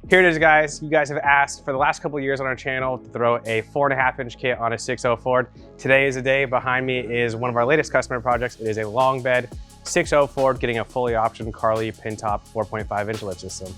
Here it is, guys. You guys have asked for the last couple of years on our channel to throw a 4.5-inch kit on a 6.0 Ford. Today is the day. Behind me is one of our latest customer projects. It is a long bed 6.0 Ford getting a fully optioned Carli Pintop 4.5-inch lift system.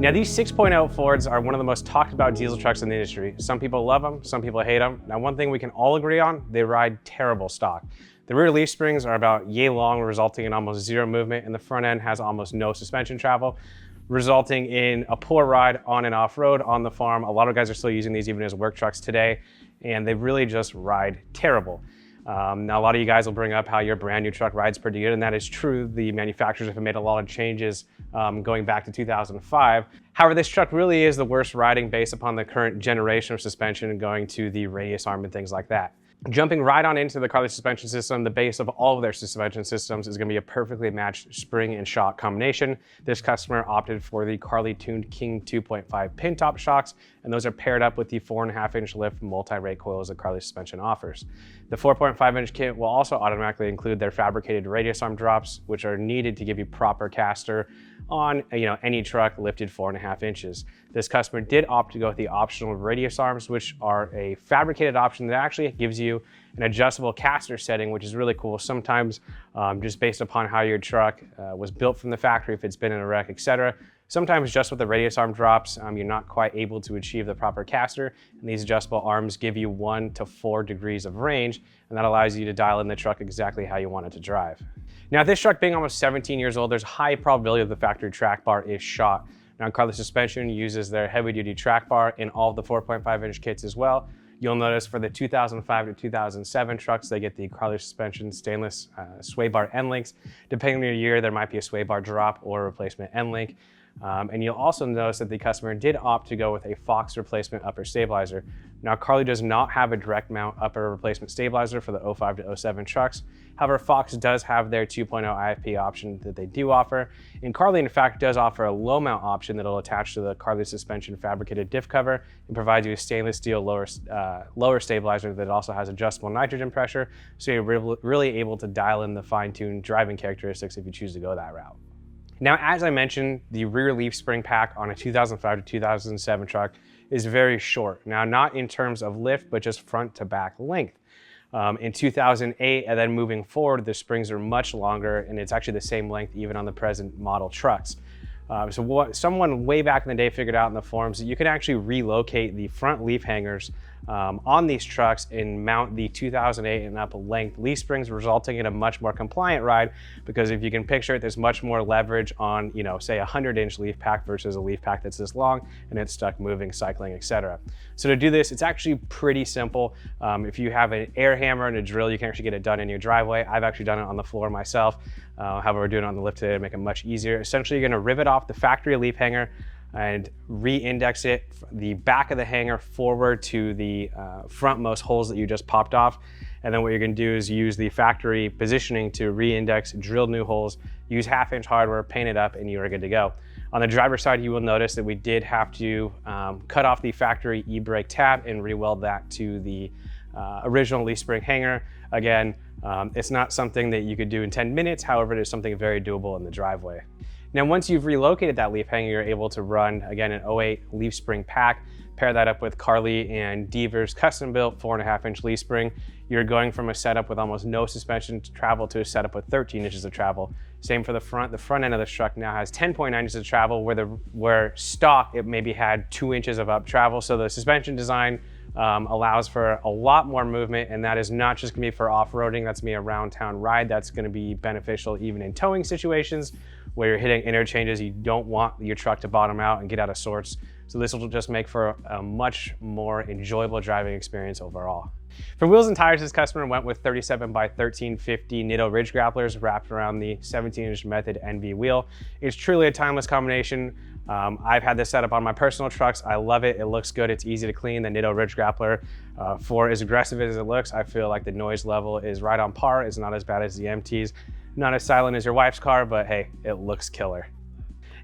Now, these 6.0 Fords are one of the most talked about diesel trucks in the industry. Some people love them, some people hate them. Now, one thing we can all agree on, they ride terrible stock. The rear leaf springs are about yay long, resulting in almost zero movement, and the front end has almost no suspension travel, resulting in a poor ride on and off-road on the farm. A lot of guys are still using these even as work trucks today, and they really just ride terrible. Now, a lot of you guys will bring up how your brand new truck rides pretty good, and that is true. The manufacturers have made a lot of changes going back to 2005. However, this truck really is the worst riding based upon the current generation of suspension and going to the radius arm and things like that. Jumping right on into the Carli suspension system, the base of all of their suspension systems is going to be a perfectly matched spring and shock combination. This customer opted for the Carli tuned King 2.5 Pintop shocks, and those are paired up with the 4.5-inch lift multi-rate coils that Carli Suspension offers. The 4.5-inch kit will also automatically include their fabricated radius arm drops, which are needed to give you proper caster on any truck lifted 4.5 inches. This customer did opt to go with the optional radius arms, which are a fabricated option that actually gives you an adjustable caster setting, which is really cool. Sometimes just based upon how your truck was built from the factory, if it's been in a wreck, etc. Sometimes just with the radius arm drops, you're not quite able to achieve the proper caster, and these adjustable arms give you 1 to 4 degrees of range, and that allows you to dial in the truck exactly how you want it to drive. Now, this truck being almost 17 years old, there's a high probability that the factory track bar is shot. Now, Carli Suspension uses their heavy-duty track bar in all of the 4.5-inch kits as well. You'll notice for the 2005 to 2007 trucks, they get the Carli Suspension stainless sway bar end links. Depending on your year, there might be a sway bar drop or a replacement end link. And you'll also notice that the customer did opt to go with a Fox replacement upper stabilizer. Now, Carli does not have a direct mount upper replacement stabilizer for the 05 to 07 trucks. However, Fox does have their 2.0 IFP option that they do offer. And Carli, in fact, does offer a low mount option that will attach to the Carli Suspension fabricated diff cover and provides you a stainless steel lower stabilizer that also has adjustable nitrogen pressure. So you're really able to dial in the fine-tuned driving characteristics if you choose to go that route. Now, as I mentioned, the rear leaf spring pack on a 2005 to 2007 truck is very short. Now, not in terms of lift, but just front to back length. In 2008, and then moving forward, the springs are much longer, and it's actually the same length even on the present model trucks. So what someone way back in the day figured out in the forums that you can actually relocate the front leaf hangers on these trucks and mount the 2008 and up length leaf springs, resulting in a much more compliant ride, because if you can picture it, there's much more leverage on, say a 100-inch leaf pack versus a leaf pack that's this long and it's stuck moving, cycling, etc. So to do this, it's actually pretty simple. If you have an air hammer and a drill, you can actually get it done in your driveway. I've actually done it on the floor myself. However, we're doing it on the lift today to make it much easier. Essentially, you're going to rivet off the factory leaf hanger and re-index it, the back of the hanger forward to the frontmost holes that you just popped off. And then what you're going to do is use the factory positioning to re-index, drill new holes, use 1/2-inch hardware, paint it up, and you are good to go. On the driver's side, you will notice that we did have to cut off the factory e-brake tab and re-weld that to the original leaf spring hanger. Again, it's not something that you could do in 10 minutes. However, it is something very doable in the driveway. Now, once you've relocated that leaf hanger, you're able to run, again, an 08 leaf spring pack, pair that up with Carli and Deaver's custom-built 4.5-inch leaf spring. You're going from a setup with almost no suspension travel to a setup with 13 inches of travel. Same for the front. The front end of this truck now has 10.9 inches of travel, where stock, it maybe had 2 inches of up travel. So the suspension design allows for a lot more movement, and that is not just gonna be for off-roading, that's gonna be a around town ride. That's gonna be beneficial even in towing situations where you're hitting interchanges. You don't want your truck to bottom out and get out of sorts. So this will just make for a much more enjoyable driving experience overall. For wheels and tires, this customer went with 37 by 1350 Nitto Ridge Grapplers wrapped around the 17-inch Method NV wheel. It's truly a timeless combination. I've had this set up on my personal trucks. I love it. It looks good. It's easy to clean. The Nitto Ridge Grappler, for as aggressive as it looks, I feel like the noise level is right on par. It's not as bad as the MTs. Not as silent as your wife's car, but hey, it looks killer.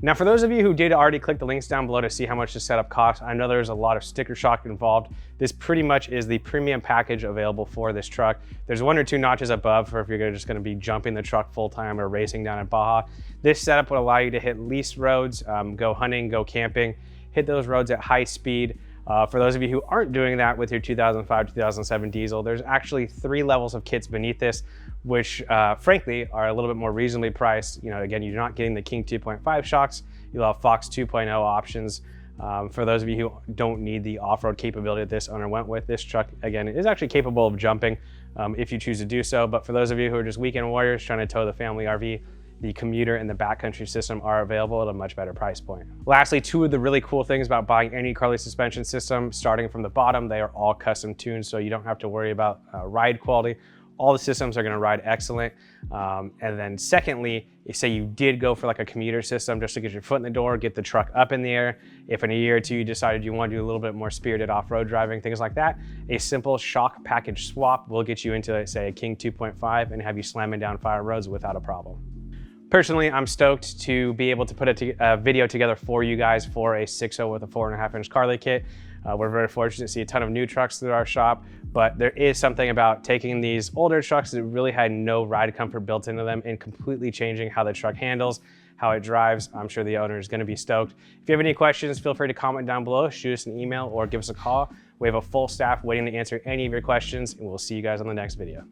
Now, for those of you who did already click the links down below to see how much the setup costs, I know there's a lot of sticker shock involved. This pretty much is the premium package available for this truck. There's 1 or 2 notches above for if you're just gonna be jumping the truck full time or racing down in Baja. This setup would allow you to hit lease roads, go hunting, go camping, hit those roads at high speed. For those of you who aren't doing that with your 2005, 2007 diesel, there's actually 3 levels of kits beneath this, which frankly are a little bit more reasonably priced. You know, again, you're not getting the King 2.5 shocks. You'll have Fox 2.0 options. For those of you who don't need the off-road capability that this owner went with, this truck, again, is actually capable of jumping if you choose to do so. But for those of you who are just weekend warriors trying to tow the family RV, the commuter and the backcountry system are available at a much better price point. Lastly, 2 of the really cool things about buying any Carli Suspension system, starting from the bottom, they are all custom tuned, so you don't have to worry about ride quality. All the systems are gonna ride excellent. And then secondly, say you did go for like a commuter system just to get your foot in the door, get the truck up in the air. If in a year or 2 you decided you want to do a little bit more spirited off-road driving, things like that, a simple shock package swap will get you into, say, a King 2.5 and have you slamming down fire roads without a problem. Personally, I'm stoked to be able to put a video together for you guys for a 6.0 with a 4.5-inch Carli kit. We're very fortunate to see a ton of new trucks through our shop, but there is something about taking these older trucks that really had no ride comfort built into them and completely changing how the truck handles, how it drives. I'm sure the owner is going to be stoked. If you have any questions, feel free to comment down below, shoot us an email, or give us a call. We have a full staff waiting to answer any of your questions, and we'll see you guys on the next video.